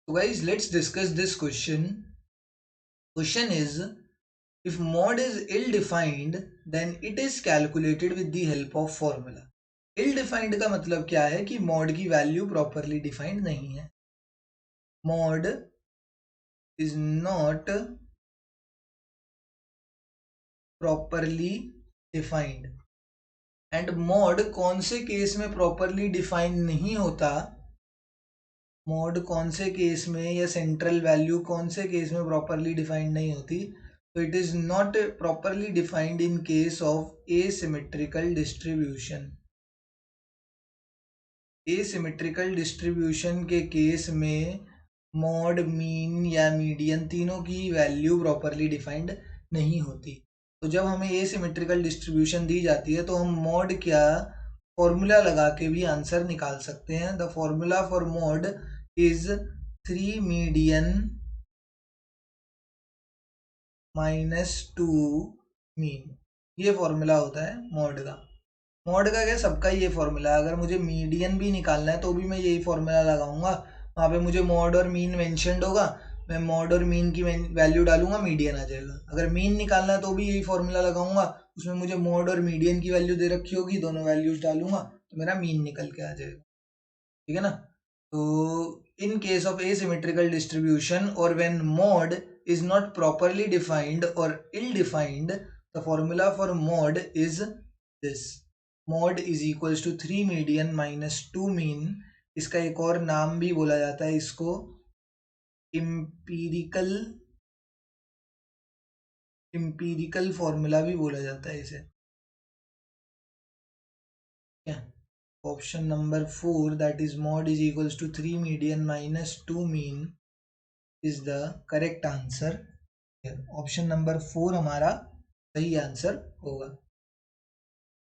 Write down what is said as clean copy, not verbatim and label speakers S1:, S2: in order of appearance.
S1: So guys, let's discuss this question. Question is, if mod is ill-defined, then it is calculated with the help of formula. Ill-defined का मतलब क्या है कि mod की value properly defined नहीं है. Mod is not properly defined. And mod कौन से केस में प्रॉपरली डिफाइन नहीं होता, मॉड कौन से केस में या सेंट्रल वैल्यू कौन से केस में प्रॉपरली डिफाइंड नहीं होती, तो it is not properly defined in case of asymmetrical distribution. Asymmetrical distribution के केस में मॉड, मीन या मीडियन तीनों की वैल्यू प्रॉपरली डिफाइंड नहीं होती. तो जब हमें एसिमेट्रिकल डिस्ट्रीब्यूशन दी जाती है तो हम मॉड क्या फॉर्मूला लगा के भी आंसर निकाल सकते हैं. The formula for mod is 3 median minus 2 mean. ये फॉर्मूला होता है मॉड का. मॉड का क्या सबका ये फॉर्मूला है. अगर मुझे मीडियन भी निकालना है तो भी मैं यही फॉर्मूला लगाऊंगा. वहाँ पे मुझे मॉड और मीन मेंशन्ड होगा, मैं मॉड और मीन की वैल्यू डालूंगा, मीडियन आ जाएगा. अगर मीन निकालना है तो भी यही फॉर्मूला लगाऊंगा, उसमें मुझे मॉड और मीडियन की वैल्यू दे रखी होगी, दोनों वैल्यूज डालूंगा तो मेरा मीन निकल के आ जाएगा. ठीक है ना. तो in case of asymmetrical distribution or when mod is not properly defined or ill-defined, the formula for mod is this. Mod is equals to 3 median minus 2 mean. इसका एक और नाम भी बोला जाता है, इसको इम्पीरिकल फॉर्मूला भी बोला जाता है इसे. क्या option number 4 that is mod is equals to 3 median minus 2 mean is the correct answer. Option number 4 हमारा सही आंसर होगा.